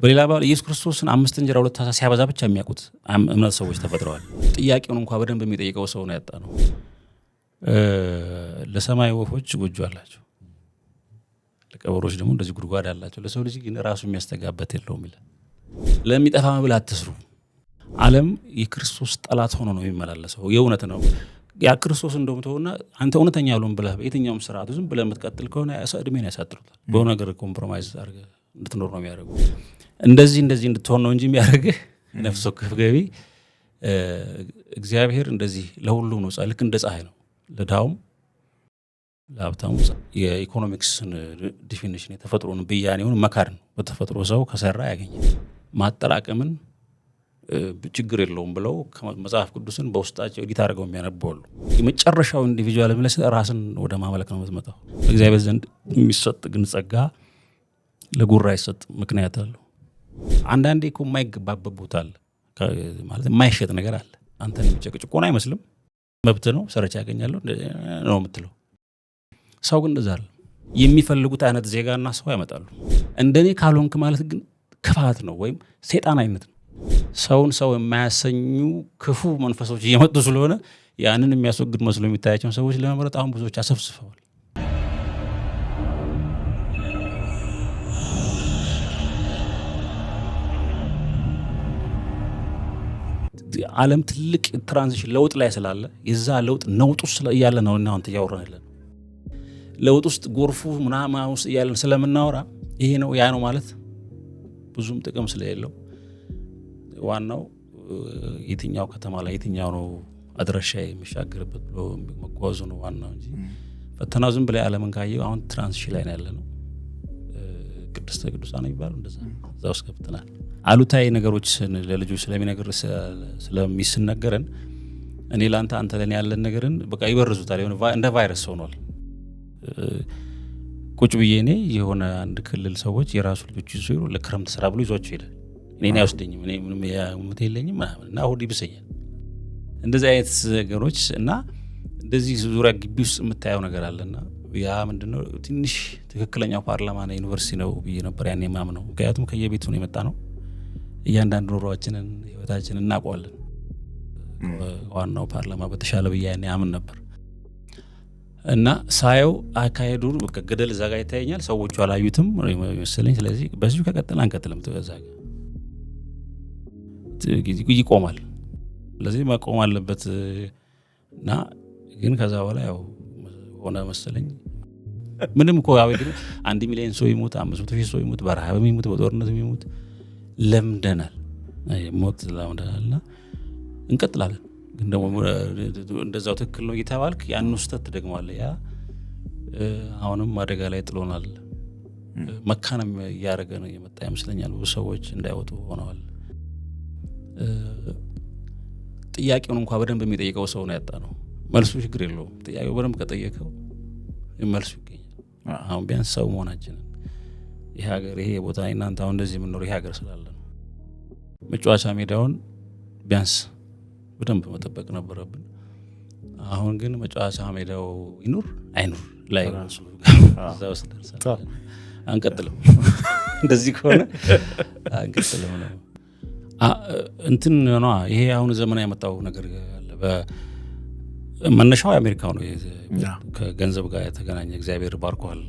በሌላ ባል ኢየሱስ ክርስቶስን 5 እንጀራ 2 ዓሣ ሲያበዛ ብቻ የሚያውቁት እምነት ሰዎች ተፈጥረዋል። ጥያቄውን እንኳን በደንብ የሚጠይቀው ሰው ነው ያጣ ነው። ለሰማይ ወፎች ጎጆ አላቸው፣ ለቀበሮች ደግሞ እንደዚህ ጉድጓድ አላቸው። ለሰው ልጅ ግን ራሱ የሚያስተጋበት የለውም ይላል። ለሚጠፋ መብል አትስሩ። ዓለም የክርስቶስ ጠላት ሆኖ ነው የሚመላለሰው። የእውነት ነው ያ ክርስቶስ እንደውም ተውና አንተ እውነተኛ ያሉን ብለህ በየትኛውም ስርዓቱ ዝም ብለህ የምትቀጥል ከሆነ እድሜን ያሳጥሩታል። በሆነ ነገር ኮምፕሮማይዝ አድርገህ እንድትኖር ነው የሚያደርጉ። እንደዚህ እንድትሆን ነው እንጂ የሚያደርግህ ነፍስ ወከፍ ገቢ እግዚአብሔር እንደዚህ ለሁሉ ነው። ልክ እንደ ፀሐይ ነው፣ ለድሃውም ለሀብታሙ። የኢኮኖሚክስን ዲፊኒሽን የተፈጥሮን ብያኔውን መካድ ነው። በተፈጥሮ ሰው ከሰራ ያገኛል። ማጠራቀምን ችግር የለውም ብለው መጽሐፍ ቅዱስን በውስጣቸው ኤዲት አድርገው የሚያነባሉ። የመጨረሻው ኢንዲቪጁዋል ምለስ ራስን ወደ ማመለክ ነው የምትመጣው። በእግዚአብሔር ዘንድ የሚሰጥ ግን ጸጋ ለጉራ አይሰጥ ምክንያት አለው። አንዳንዴ እኮ የማይገባበት ቦታ አለ፣ ማለት የማይሸጥ ነገር አለ። አንተን የሚጨቅጭቅ ሆነ አይመስልም፣ መብት ነው፣ ሰርቼ ያገኛለሁ ነው የምትለው። ሰው ግን እንደዛ አለ። የሚፈልጉት አይነት ዜጋና ሰው ያመጣሉ። እንደኔ ካልሆንክ ማለት ግን ክፋት ነው ወይም ሰይጣን አይነት ነው። ሰውን ሰው የማያሰኙ ክፉ መንፈሶች እየመጡ ስለሆነ ያንን የሚያስወግድ መስሎ የሚታያቸውን ሰዎች ለመምረጥ አሁን ብዙዎች አሰፍስፈዋል። ዓለም ትልቅ ትራንዚሽን ለውጥ ላይ ስላለ የዛ ለውጥ ነውጥ ውስጥ እያለ ነው እና አሁን እያወራን ያለን ለውጥ ውስጥ ጎርፉ ምናምን ውስጥ እያለን ስለምናወራ ይሄ ነው ያ ነው ማለት ብዙም ጥቅም ስለሌለው ዋናው የትኛው ከተማ ላይ የትኛው ነው አድራሻ የሚሻገርበት ብሎ መጓዙ ነው ዋናው እንጂ ፈተናው ዝም ብለህ ዓለምን ካየው አሁን ትራንዚሽን ላይ ነው ያለነው። ቅድስተ ቅዱሳን ይባላል እንደዛ እዛው ገብተናል። አሉታዊ ነገሮች ለልጆች ስለሚነገር ስለሚስነገረን እኔ ላንተ አንተ ለኔ ያለን ነገርን በቃ ይበርዙታል። እንደ ቫይረስ ሆኗል። ቁጭ ብዬ እኔ የሆነ አንድ ክልል ሰዎች የራሱ ልጆች ይዞ ለክረምት ስራ ብሎ ይዟቸው ይላል። እኔ አይወስደኝም፣ እኔ ምንም ያሙት የለኝም እና ሆድ ይብሰኛል። እንደዚህ አይነት ነገሮች እና እንደዚህ ዙሪያ ግቢ ውስጥ የምታየው ነገር አለና ያ ምንድነው ትንሽ ትክክለኛው ፓርላማና ዩኒቨርሲቲ ነው ብዬ ነበር ያኔ ማምነው። ምክንያቱም ከየቤቱ ነው የመጣ ነው። እያንዳንዱ ኑሯችንን ህይወታችንን እናውቀዋለን። ዋናው ፓርላማ በተሻለ ብዬ ያኔ አምን ነበር እና ሳየው አካሄዱ በቃ ገደል እዛ ጋር ይታየኛል። ሰዎቹ አላዩትም መሰለኝ። ስለዚህ በዚሁ ከቀጠል አንቀጥልም ተዛጋ ይቆማል። ስለዚህ መቆም አለበት እና ግን ከዛ በኋላ ያው ሆነ መሰለኝ። ምንም እኮ ያው ግን 1 ሚሊዮን ሰው ይሞት 500,000 ሰው ይሞት በረሃብ ይሞት በጦርነት ይሞት ለምደናል። ሞት ለምደናልና እንቀጥላለን። ግን ደግሞ እንደዛው ትክክል ነው እየተባልክ ያን ውስጠት ትደግማለህ። ያ አሁንም አደጋ ላይ ጥሎናል። መካነም እያደረገ ነው የመጣ ይመስለኛል። ብዙ ሰዎች እንዳይወጡ ሆነዋል። ጥያቄውን እንኳን በደንብ የሚጠይቀው ሰው ነው ያጣ ነው። መልሱ ችግር የለውም። ጥያቄው በደንብ ከጠየቀው መልሱ ይገኛል። አሁን ቢያንስ ሰው መሆናችንን ይሄ ሀገር ይሄ ቦታ እናንተ አሁን እንደዚህ የምንኖር ይሄ ሀገር ስላለ ነው። መጫወቻ ሜዳውን ቢያንስ በደንብ መጠበቅ ነበረብን። አሁን ግን መጫወቻ ሜዳው ይኑር አይኑር ላይ ራሱ እዛ ውስጥ ደርሰናል። አንቀጥልም። እንደዚህ ከሆነ አንቀጥልም ነው እንትን ነው። ይሄ አሁን ዘመን ያመጣው ነገር አለ። መነሻው አሜሪካው ነው። ከገንዘብ ጋር የተገናኘ እግዚአብሔር ባርኳል።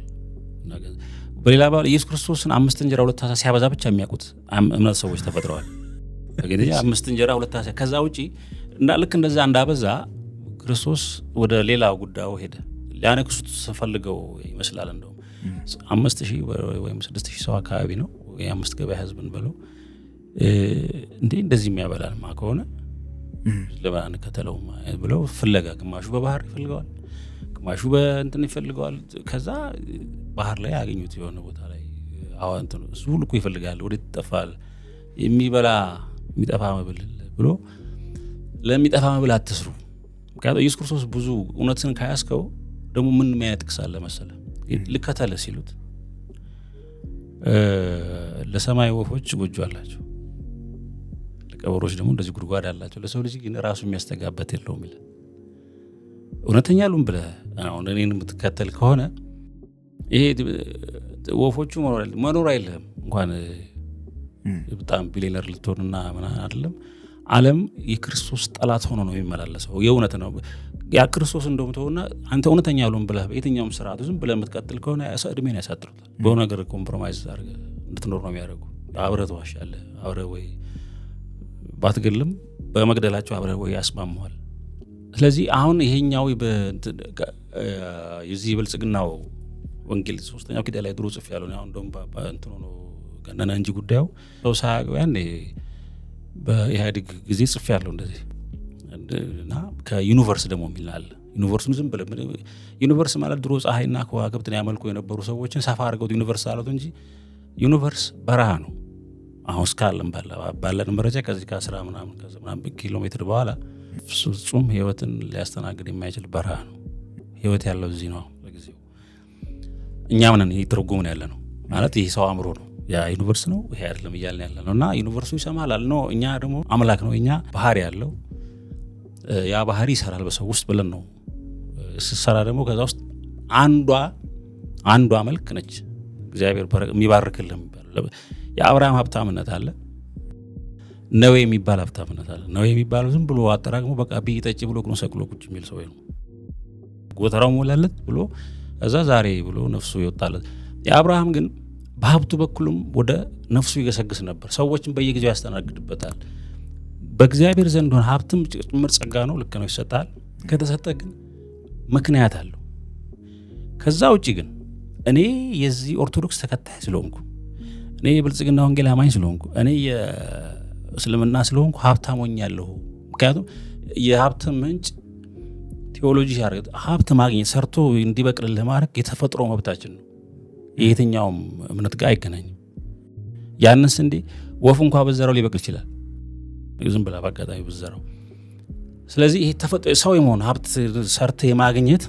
በሌላ ባል ኢየሱስ ክርስቶስን 5 እንጀራ 2 ዓሣ ሲያበዛ ብቻ የሚያውቁት እምነት ሰዎች ተፈጥረዋል። በጌታ 5 እንጀራ 2 ዓሣ ከዛ ውጪ ልክ እንደዛ እንዳበዛ ክርስቶስ ወደ ሌላ ጉዳዩ ሄደ። ሊያነክሱት ፈልገው ይመስላል። እንደውም 5,000 ወይም 6,000 ሰው አካባቢ ነው የ5 ገበያ ህዝብን በለው እንደዚህ የሚያበላልማ ከሆነ ለባን ከተለው ብለው ፍለጋ ግማሹ በባህር ይፈልገዋል፣ ግማሹ በእንትን ይፈልገዋል። ከዛ ባህር ላይ ያገኙት የሆነ ቦታ ላይ አዋንት ነው እሱ ሁሉ ይፈልጋል። ወደ ተጠፋል የሚጠፋ መብል ብሎ ለሚጠፋ መብል አትስሩ። ምክንያቱም ኢየሱስ ክርስቶስ ብዙ እውነትን ካያስከው ደግሞ ምን የሚያጥቅሳለ መሰለ ልከተለ ሲሉት ለሰማይ ወፎች ጎጆ አላቸው፣ ለቀበሮች ደግሞ እንደዚህ ጉድጓድ አላቸው። ለሰው ልጅ ግን ራሱ የሚያስተጋበት የለውም ይላል። እውነተኛ ሉም ብለህ አሁን እኔን የምትከተል ከሆነ ይሄ ወፎቹ መኖር አይልህም እንኳን በጣም ቢሊየነር ልትሆንና ምናምን አይደለም። ዓለም የክርስቶስ ጠላት ሆኖ ነው የሚመላለሰው። የእውነት ነው ያ ክርስቶስ እንደውም ተውና አንተ እውነተኛ ያሉን ብለህ በየትኛውም ስርዓቱ ዝም ብለህ የምትቀጥል ከሆነ እድሜን ያሳጥሩታል። በሆነ ነገር ኮምፕሮማይዝ አድርገህ እንድትኖር ነው የሚያደርጉ። አብረህ ትዋሻለህ፣ አብረህ ወይ ባትገልም በመግደላቸው አብረህ ወይ ያስማማዋል። ስለዚህ አሁን ይሄኛው የዚህ ብልጽግናው ወንጌል 3ኛው ኪዳን ላይ ድሮ ጽፍ ያለው አሁን እንደውም እንትኑ ነው ገነነ እንጂ ጉዳዩ ሰው ሳያውቀው ያኔ በኢህአዴግ ጊዜ ጽፍ ያለው እንደዚህ እና ከዩኒቨርስ ደግሞ የሚል አለ። ዩኒቨርሱን ዝም ብለህ ዩኒቨርስ ማለት ድሮ ፀሐይና ከዋክብትን ያመልኩ የነበሩ ሰዎችን ሰፋ አድርገው ዩኒቨርስ አሉት እንጂ ዩኒቨርስ በረሃ ነው። አሁን እስካለም ባለን መረጃ ከዚህ ከ10 ምናምን ኪሎ ሜትር በኋላ ፍጹም ህይወትን ሊያስተናግድ የማይችል በረሃ ነው። ህይወት ያለው እዚህ ነው ለጊዜው። እኛ ምን እየተረጎምን ያለ ነው ማለት ይሄ ሰው አእምሮ ነው ያ ዩኒቨርስ ነው ይሄ አይደለም እያልን ያለ ነው። እና ዩኒቨርሱ ይሰማል ነው እኛ ደግሞ አምላክ ነው እኛ ባህሪ ያለው ያ ባህሪ ይሰራል በሰው ውስጥ ብለን ነው ሲሰራ ደግሞ ከዛ ውስጥ አንዷ መልክ ነች እግዚአብሔር የሚባርክልህ የሚባል የአብርሃም ሀብታምነት አለ። ነዌ የሚባል ሀብታምነት አለ። ነዌ የሚባለው ዝም ብሎ አጠራቅሞ በቃ ቢጠጭ ብሎ ግን ሰቅሎ ቁጭ የሚል ሰው ነው። ጎተራው ሞላለት ብሎ እዛ ዛሬ ብሎ ነፍሱ ይወጣለት። የአብርሃም ግን በሀብቱ በኩልም ወደ ነፍሱ ይገሰግስ ነበር። ሰዎችን በየጊዜው ያስተናግድበታል። በእግዚአብሔር ዘንድ ሆነ ሀብትም ጭምር ጸጋ ነው። ልክ ነው ይሰጣል። ከተሰጠ ግን ምክንያት አለው። ከዛ ውጪ ግን እኔ የዚህ ኦርቶዶክስ ተከታይ ስለሆንኩ እኔ የብልጽግና ወንጌል አማኝ ስለሆንኩ እኔ የእስልምና ስለሆንኩ ሀብታም ሆኛለሁ። ምክንያቱም የሀብት ምንጭ ቴዎሎጂ ያርገጥ ሀብት ማግኘት ሰርቶ እንዲበቅልልህ ማድረግ የተፈጥሮ መብታችን ነው። የየትኛውም እምነት ጋር አይገናኝም። ያንን ስንዴ ወፍ እንኳ በዘራው ሊበቅል ይችላል ዝም ብላ በአጋጣሚ በዘራው። ስለዚህ ይሄ ተፈጥሮ ሰው የመሆን ሀብት ሰርተ የማግኘት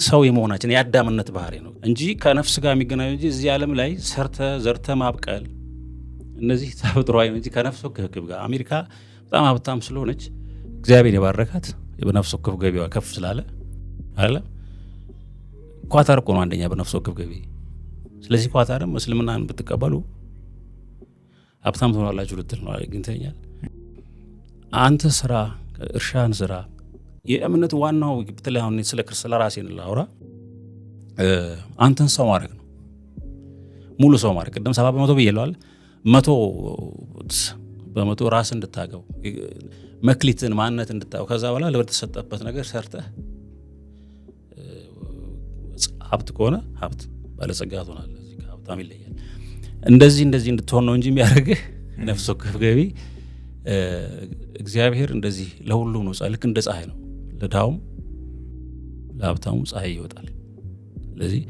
ሰው የመሆናችን የአዳምነት ባህሪ ነው እንጂ ከነፍስ ጋር የሚገናኙ እንጂ እዚህ ዓለም ላይ ሰርተ ዘርተ ማብቀል እነዚህ ተፈጥሯዊ ነው እንጂ ከነፍስ ወከፍ ጋር አሜሪካ በጣም ሀብታም ስለሆነች እግዚአብሔር የባረካት በነፍስ ወከፍ ገቢዋ ከፍ ስላለ አይደል? ኳታር እኮ ነው አንደኛ በነፍስ ወከፍ ገቢ። ስለዚህ ኳታርም እስልምናን ብትቀበሉ ሀብታም ትሆናላችሁ ልትል ነው አግኝተኛል። አንተ ስራ እርሻን ስራ የእምነት ዋናው በተለይ አሁን ስለ ክርስቶስ ራሴን ላውራ አንተን ሰው ማድረግ ነው። ሙሉ ሰው ማድረግ ቅድም 70% ብዬለዋል። 100% ራስ እንድታገው መክሊትን ማንነት እንድታገው ከዛ በኋላ ለተሰጠበት ነገር ሰርተህ ሀብት ከሆነ ሀብት ባለጸጋ ትሆናለህ። እዚህ ከሀብታም ይለያል። እንደዚህ እንድትሆን ነው እንጂ የሚያደርግህ ነፍስ ወከፍ ገቢ እግዚአብሔር እንደዚህ ለሁሉም ነው። ልክ እንደ ፀሐይ ነው። ለድሃውም ለሀብታሙም ፀሐይ ይወጣል። ስለዚህ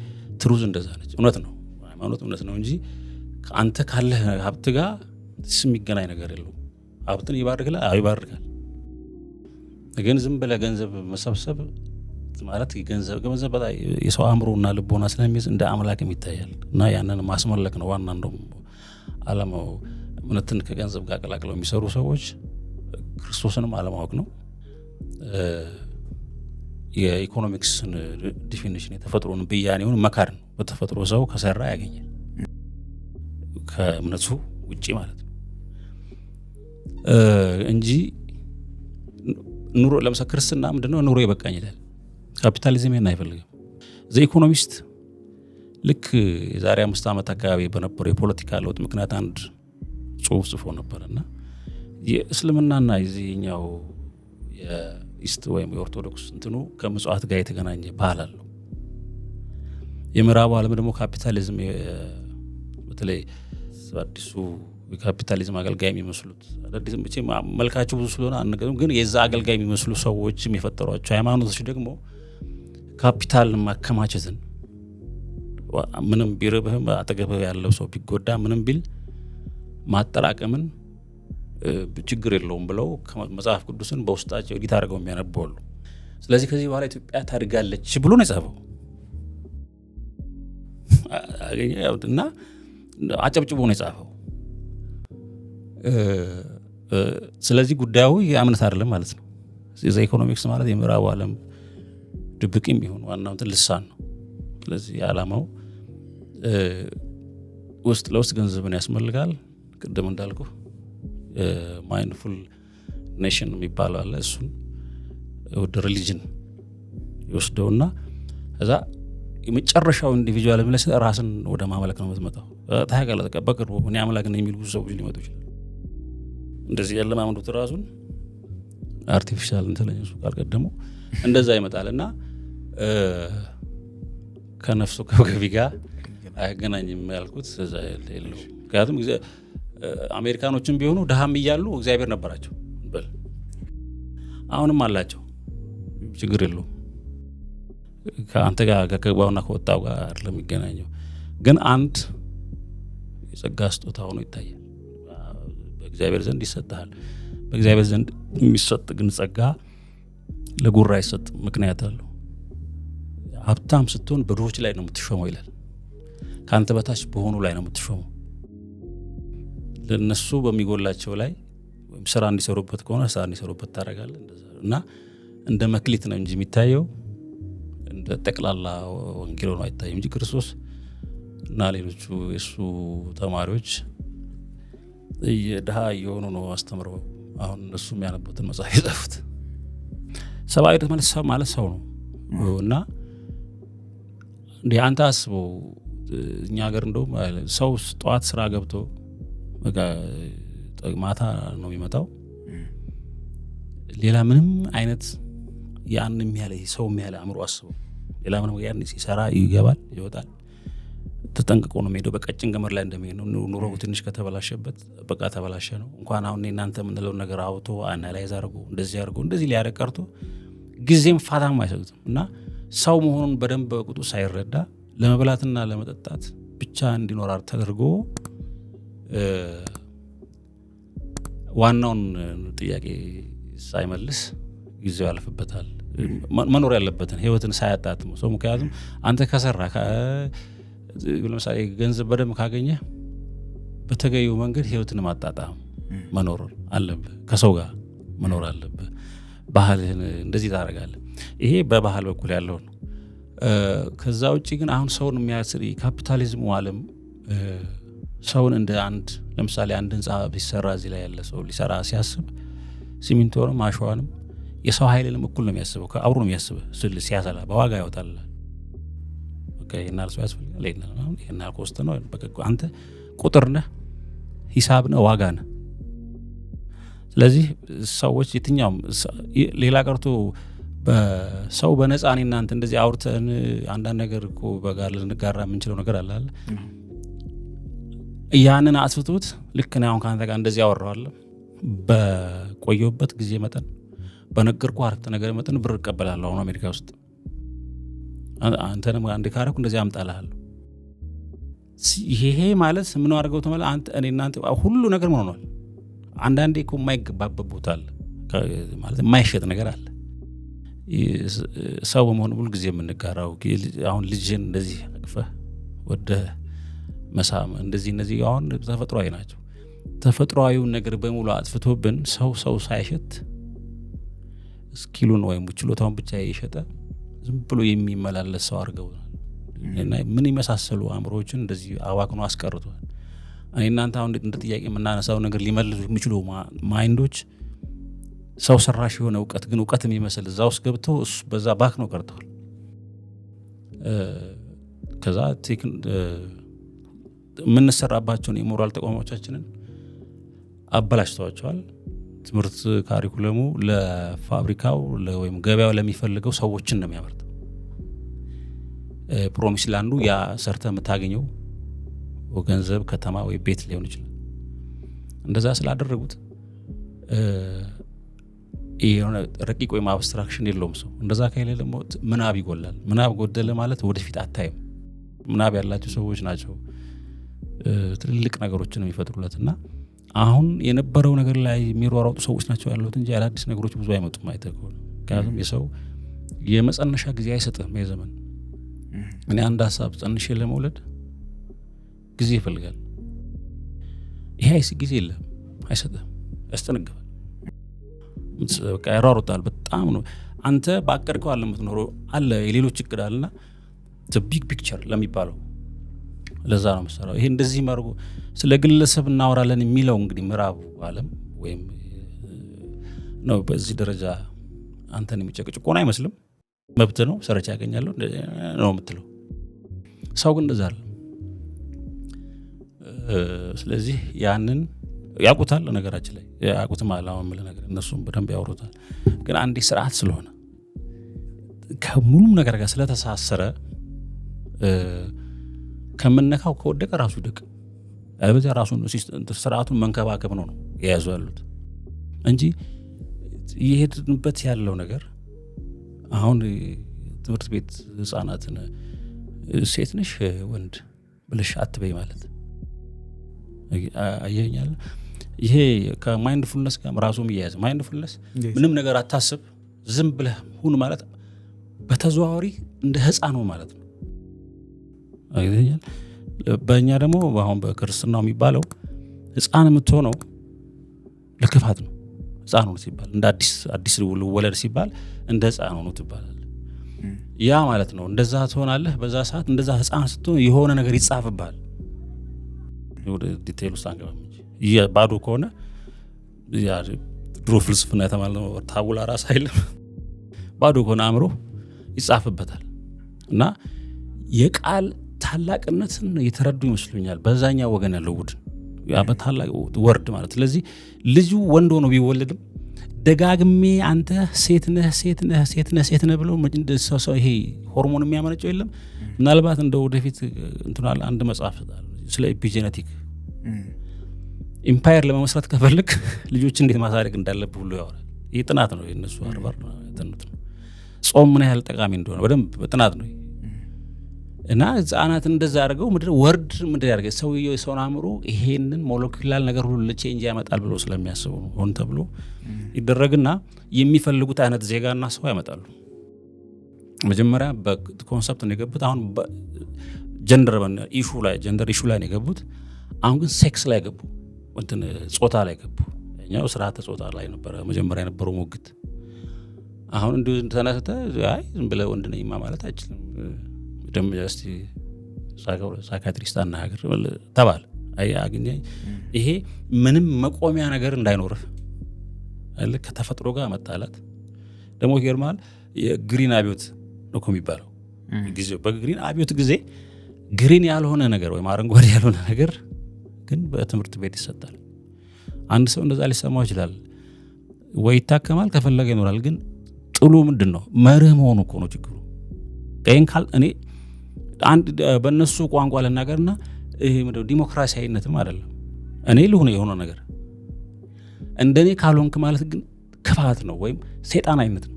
ትሩዝ እንደዛ ነች። እውነት ነው፣ ሃይማኖት እውነት ነው እንጂ አንተ ካለህ ሀብት ጋር የሚገናኝ ነገር የለውም። ሀብትን ይባርካል። ግን ዝም ብለህ ገንዘብ መሰብሰብ ማለት ገንዘብ በጣም የሰው አእምሮና ልቦና ስለሚይዝ እንደ አምላክም ይታያል እና ያንን ማስመለክ ነው ዋና እንደውም ዓላማው። እምነትን ከገንዘብ ጋር ቀላቅለው የሚሰሩ ሰዎች ክርስቶስንም አለማወቅ ነው። የኢኮኖሚክስን ዲፊኒሽን የተፈጥሮን ብያኔውን መካድ ነው። በተፈጥሮ ሰው ከሰራ ያገኛል ከእምነቱ ውጪ ማለት ነው እንጂ ኑሮ ለምሳሌ ክርስትና ምንድነው? ኑሮ ይበቃኝ ይላል። ካፒታሊዝም ይሄን አይፈልግም። ዘ ኢኮኖሚስት ልክ የዛሬ 5 ዓመት አካባቢ በነበረው የፖለቲካ ለውጥ ምክንያት አንድ ጽሁፍ ጽፎ ነበርና የእስልምናና የዚህኛው የኢስት ወይም የኦርቶዶክስ እንትኑ ከምጽዋት ጋር የተገናኘ ባህል አለው። የምዕራቡ ዓለም ደግሞ ካፒታሊዝም በተለይ አዲሱ የካፒታሊዝም አገልጋይ የሚመስሉት አዲስ መልካቸው ብዙ ስለሆነ አንገርም፣ ግን የዛ አገልጋይ የሚመስሉ ሰዎችም የፈጠሯቸው ሃይማኖቶች ደግሞ ካፒታል ማከማቸትን ምንም ቢርብህም አጠገብህ ያለው ሰው ቢጎዳ ምንም ቢል ማጠራቀምን ችግር የለውም ብለው መጽሐፍ ቅዱስን በውስጣቸው ኤዲት አድርገው የሚያነባሉ። ስለዚህ ከዚህ በኋላ ኢትዮጵያ ታድጋለች ብሎ ነው የጻፈው እና አጨብጭቦ ነው የጻፈው። ስለዚህ ጉዳዩ የእምነት አይደለም ማለት ነው። ዘ ኢኮኖሚክስ ማለት የምዕራቡ ዓለም ድብቅም ይሁን ዋናው እንትን ልሳን ነው። ስለዚህ የዓላማው ውስጥ ለውስጥ ገንዘብን ያስመልጋል። ቅድም እንዳልኩ ማይንድፉል ኔሽን የሚባለው አለ። እሱን ወደ ሪሊጅን ይወስደውና እዛ የመጨረሻው ኢንዲቪጁዋል የሚለስ ራስን ወደ ማመለክ ነው የምትመጣው። ታያቃለህ በቅርቡ እኔ አምላክ ነኝ የሚሉ ሰዎች ሊመጡ ይችላል። እንደዚህ ያለማመዱት ራሱን አርቲፊሻል ኢንተለጀንሱ ካልቀደመው እንደዛ ይመጣልና ከነፍሱ ከገቢ ጋር አይገናኝም ያልኩት እዛ የለው። ምክንያቱም አሜሪካኖችም ቢሆኑ ድሃም እያሉ እግዚአብሔር ነበራቸው በል አሁንም አላቸው፣ ችግር የለውም። ከአንተ ጋር ከገባውና ከወጣው ጋር ለሚገናኘው ግን አንድ የጸጋ ስጦታ ሆኖ ይታያል። በእግዚአብሔር ዘንድ ይሰጥሃል። በእግዚአብሔር ዘንድ የሚሰጥ ግን ጸጋ ለጉራ አይሰጥ፣ ምክንያት አለው። ሀብታም ስትሆን በድሆች ላይ ነው የምትሾመው ይላል። ከአንተ በታች በሆኑ ላይ ነው የምትሾመው። ለነሱ በሚጎላቸው ላይ ወይም ስራ እንዲሰሩበት ከሆነ ስራ እንዲሰሩበት ታደርጋለህ። እና እንደ መክሊት ነው እንጂ የሚታየው እንደ ጠቅላላ ወንጌል ነው አይታይም እንጂ ክርስቶስ እና ሌሎቹ የሱ ተማሪዎች ድሃ እየሆኑ ነው አስተምረው አሁን እነሱ የሚያነቡትን መጽሐፍ የጻፉት። ሰብአዊነት ማለት ሰው ነው እና እንደ አንተ አስበው እኛ ሀገር እንደውም ሰው ጠዋት ስራ ገብቶ ማታ ነው የሚመጣው። ሌላ ምንም አይነት ያን የሚያለ ሰው የሚያለ አእምሮ አስበው ሌላ ምንም ያን ሲሰራ ይገባል ይወጣል። ተጠንቅቆ ነው የሚሄደው። በቀጭን ገመድ ላይ እንደሚሄድ ነው። ኑሮው ትንሽ ከተበላሸበት በቃ ተበላሸ ነው። እንኳን አሁን እናንተ የምንለው ነገር አውቶ አናላይዝ አድርጎ እንደዚህ ሊያደርግ ቀርቶ ጊዜም ፋታም አይሰጡትም። እና ሰው መሆኑን በደንብ በቁጡ ሳይረዳ ለመብላትና ለመጠጣት ብቻ እንዲኖር ተደርጎ ዋናውን ጥያቄ ሳይመልስ ጊዜው ያልፍበታል። መኖር ያለበትን ህይወትን ሳያጣጥም ሰው ምክንያቱም አንተ ከሰራ ለምሳሌ ገንዘብ በደንብ ካገኘ በተገኘው መንገድ ህይወትን ማጣጣም መኖር አለብህ። ከሰው ጋር መኖር አለብህ። ባህልህን እንደዚህ ታደርጋለህ። ይሄ በባህል በኩል ያለው ነው። ከዛ ውጪ ግን አሁን ሰውን የሚያስር ካፒታሊዝሙ ዓለም ሰውን እንደ አንድ ለምሳሌ አንድ ህንጻ ቢሰራ እዚህ ላይ ያለ ሰው ሊሰራ ሲያስብ ሲሚንቶንም አሸዋንም የሰው ኃይልንም እኩል ነው የሚያስበው። አብሮ ነው የሚያስበው። ሲያሰላ በዋጋ ያወጣል። ይህናል ሰው ያስፈልጋል፣ ይህናል ኮስት ነው። አንተ ቁጥር ነህ፣ ሂሳብ ነህ፣ ዋጋ ነህ። ስለዚህ ሰዎች የትኛውም ሌላ ቀርቶ ሰው በነፃ እኔ እናንተ እንደዚህ አውርተን አንዳንድ ነገር እኮ በጋር ልንጋራ የምንችለው ነገር አለ። ያንን አስፍቶት ልክ ነው። አሁን ከአንተ ጋር እንደዚህ አወራዋለሁ በቆየሁበት ጊዜ መጠን በነገርኩ አረፍተ ነገር መጠን ብር እቀበላለሁ። አሁን አሜሪካ ውስጥ አንተንም አንድ ካረኩ እንደዚህ አምጣልሃለሁ። ይሄ ማለት ምን አድርገው ተመለ አንተ እኔ እናንተ ሁሉ ነገር ምን ሆኗል። አንዳንዴ እኮ የማይገባበት ቦታ አለ ማለት የማይሸጥ ነገር አለ። ሰው በመሆኑ ሁሉ ጊዜ የምንጋራው አሁን ልጅን እንደዚህ አቅፈህ ወደ መሳም እንደዚህ እነዚህ አሁን ተፈጥሯዊ ናቸው። ተፈጥሯዊውን ነገር በሙሉ አጥፍቶብን ሰው ሳይሸት ስኪሉን ወይም ችሎታውን ብቻ ይሸጠ ዝም ብሎ የሚመላለስ ሰው አድርገውናል። እና ምን ይመሳሰሉ አእምሮዎችን እንደዚህ አዋክኖ አስቀርቷል። እኔ እናንተ አሁን እንደ ጥያቄ የምናነሳው ነገር ሊመልሱ የሚችሉ ማይንዶች ሰው ሰራሽ የሆነ እውቀት ግን እውቀት የሚመስል እዛ ውስጥ ገብቶ በዛ ባክ ነው ቀርተዋል። ከዛ የምንሰራባቸውን የሞራል ተቋሞቻችንን አበላሽተዋቸዋል። ትምህርት ካሪኩለሙ ለፋብሪካው ወይም ገበያው ለሚፈልገው ሰዎችን ነው የሚያመርተው። ፕሮሚስ ላንዱ ያ ሰርተ የምታገኘው ገንዘብ ከተማ ወይ ቤት ሊሆን ይችላል። እንደዛ ስላደረጉት የሆነ ረቂቅ ወይም አብስትራክሽን የለውም ሰው። እንደዛ ከሌለ ደግሞ ምናብ ይጎላል። ምናብ ጎደለ ማለት ወደፊት አታይም። ምናብ ያላቸው ሰዎች ናቸው ትልልቅ ነገሮችን የሚፈጥሩለት። እና አሁን የነበረው ነገር ላይ የሚሯሯጡ ሰዎች ናቸው ያሉት እንጂ አዳዲስ ነገሮች ብዙ አይመጡም። አይተከው። ምክንያቱም የሰው የመጸነሻ ጊዜ አይሰጥም። የዘመን እኔ አንድ ሀሳብ ጸንሼ ለመውለድ ጊዜ ይፈልጋል። ይሄ ጊዜ የለም፣ አይሰጥም፣ ያስጠነግፋል፣ በቃ ያሯሩጣል። በጣም ነው አንተ ባቀድከው አለ የምትኖረው አለ የሌሎች እቅድ አለና ቢግ ፒክቸር ለሚባለው ለዛ ነው የምሰራው። ይሄ እንደዚህ ማርጎ ስለ ግለሰብ እናወራለን የሚለው እንግዲህ ምዕራቡ ዓለም ወይም ነው በዚህ ደረጃ አንተን የሚጨቅጭቆን አይመስልም። መብት ነው፣ ሰርቻ ያገኛለሁ ነው የምትለው። ሰው ግን እንደዛ አይደለም። ስለዚህ ያንን ያውቁታል። ነገራችን ላይ ያውቁትም አላማም ነገር እነሱም በደንብ ያወሩታል። ግን አንዴ ስርዓት ስለሆነ ከሙሉም ነገር ጋር ስለተሳሰረ ከምነካው ከወደቀ ራሱ ይደቅ አለበዛ ራሱን ስርዓቱን መንከባከብ ነው የያዙ ያሉት እንጂ ይሄድንበት ያለው ነገር አሁን ትምህርት ቤት ህፃናትን ሴት ነሽ ወንድ ብለሽ አትበይ ማለት አየኛል። ይሄ ከማይንድፉልነስ ጋር ራሱም ይያዝ። ማይንድፉልነስ ምንም ነገር አታስብ ዝም ብለህ ሁን ማለት በተዘዋዋሪ እንደ ህፃን ነው ማለት ነው። አየኛል። በእኛ ደግሞ አሁን በክርስትናው የሚባለው ህፃን የምትሆነው ለክፋት ነው። ህፃን ነው ሲባል እንደ አዲስ ወለድ ሲባል እንደ ህፃን ነው ትባላል። ያ ማለት ነው እንደዛ ትሆናለህ። በዛ ሰዓት እንደዛ ህፃን ስትሆን የሆነ ነገር ይጻፍብሃል። ወደ ዲቴል ውስጥ አንገባም እንጂ ባዶ ከሆነ ያ ድሮ ፍልስፍና የተማልነው ታቡላ ራስ አይደለም። ባዶ ከሆነ አእምሮ ይጻፍበታል እና የቃል ታላቅነትን የተረዱ ይመስሉኛል በዛኛው ወገን ያለው ቡድን ያ በታላቅ ወርድ ማለት። ስለዚህ ልጁ ወንድ ሆኖ ቢወለድም ደጋግሜ አንተ ሴት ነህ ብሎ ሰው ይሄ ሆርሞን የሚያመነጨው የለም። ምናልባት እንደ ወደፊት እንትናል አንድ መጽሐፍ ስለ ኤፒጄኔቲክ ኢምፓየር ለመመስረት ከፈልክ ልጆች እንዴት ማሳደግ እንዳለብህ ሁሉ ያወራል። ይህ ጥናት ነው የነሱ አርባር ነው ያጠኑት ነው። ጾም ምን ያህል ጠቃሚ እንደሆነ በደንብ በጥናት ነው። እና ህፃናት እንደዛ አድርገው ወርድ ምድር ያደርገ ሰውየው የሰውን አእምሮ ይሄንን ሞለኪውላር ነገር ሁሉ ቼንጅ ያመጣል ብሎ ስለሚያስቡ ነው ሆን ተብሎ ይደረግና የሚፈልጉት አይነት ዜጋና ሰው ያመጣሉ። መጀመሪያ በኮንሰፕት ነው የገቡት። አሁን ጀንደር ኢሹ ላይ ነው የገቡት። አሁን ግን ሴክስ ላይ ገቡ፣ እንትን ጾታ ላይ ገቡ። እኛው ስርዓተ ጾታ ላይ ነበረ መጀመሪያ የነበረው ሞግት። አሁን እንዲሁ ተነስተ አይ ዝም ብለህ ወንድ ነኝ ማለት አይችልም ደም ጀስቲ ሳይካትሪስት አናገር ተባለ። አይ አግኘ ይሄ ምንም መቆሚያ ነገር እንዳይኖርህ አለ ከተፈጥሮ ጋር መጣላት ደግሞ ይገርማል። የግሪን አብዮት ነው የሚባለው ጊዜው በግሪን አብዮት ጊዜ ግሪን ያልሆነ ነገር ወይም አረንጓዴ ያልሆነ ነገር ግን በትምህርት ቤት ይሰጣል። አንድ ሰው እንደዛ ሊሰማው ይችላል ወይ ይታከማል ከፈለገ ይኖራል። ግን ጥሉ ምንድነው መርህ መሆኑ እኮ ነው ችግሩ። ቀን ካል እኔ አንድ በእነሱ ቋንቋ ለናገርና ይሄ ምንድነው ዲሞክራሲያዊነትም አይደለም። እኔ ልሁን የሆነ ነገር እንደኔ ካልሆንክ ማለት ግን ክፋት ነው ወይም ሰይጣናዊነት ነው።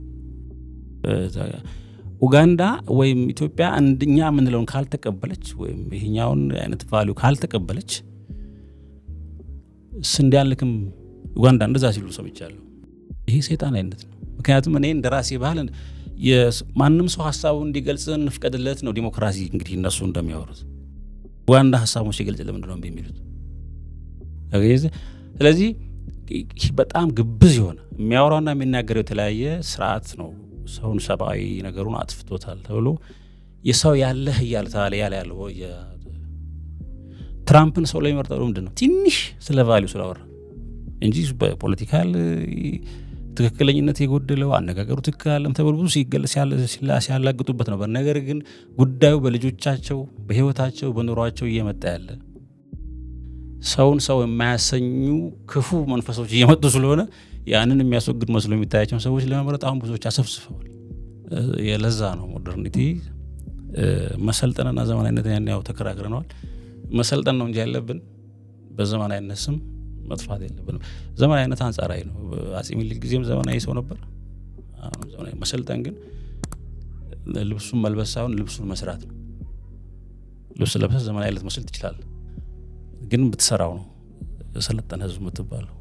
ኡጋንዳ ወይም ኢትዮጵያ እንደኛ ምንለውን ካልተቀበለች ወይም ይሄኛውን አይነት ቫልዩ ካልተቀበለች ስንዲያልክም ኡጋንዳ እንደዛ ሲሉ ሰምቻለሁ። ይሄ ሰይጣናዊነት ነው። ምክንያቱም እኔ እንደራሴ ባህል ማንም ሰው ሐሳቡን እንዲገልጽ እንፍቀድለት ነው ዲሞክራሲ። እንግዲህ እነሱ እንደሚያወሩት ኡጋንዳ ሐሳቡን ሲገልጽ ለምንድን ነው የሚሉት? ስለዚህ በጣም ግብዝ የሆነ የሚያወራውና የሚናገረው የተለያየ ስርዓት ነው። ሰውን ሰብአዊ ነገሩን አጥፍቶታል ተብሎ የሰው ያለህ እያልታለ ያለው ትራምፕን ሰው ላይ መርጠው ምንድነው ትንሽ ስለ ቫልዩ ስላወራ እንጂ በፖለቲካል ትክክለኝነት የጎደለው አነጋገሩ ትክክል አይደለም ተብሎ ብዙ ሲገለጽ ሲያላግጡበት ነበር። ነገር ግን ጉዳዩ በልጆቻቸው በህይወታቸው በኑሯቸው እየመጣ ያለ ሰውን ሰው የማያሰኙ ክፉ መንፈሶች እየመጡ ስለሆነ ያንን የሚያስወግድ መስሎ የሚታያቸው ሰዎች ለመምረጥ አሁን ብዙዎች አሰፍስፈዋል። የለዛ ነው ሞደርኒቲ መሰልጠንና ዘመናዊነት ያን ያው ተከራክረናል። መሰልጠን ነው እንጂ ያለብን በዘመናዊነት ስም መጥፋት የለብንም። ዘመናዊነት አንጻራዊ ነው። አጼ ምኒልክ ጊዜም ዘመናዊ ሰው ነበር። አሁን ዘመናዊ መሰልጠን ግን ልብሱን መልበስ ሳይሆን ልብሱን መስራት ነው። ልብስ ለብሰህ ዘመናዊ ልትመስል ትችላለህ፣ ግን ብትሰራው ነው የሰለጠነ ህዝብ የምትባለው።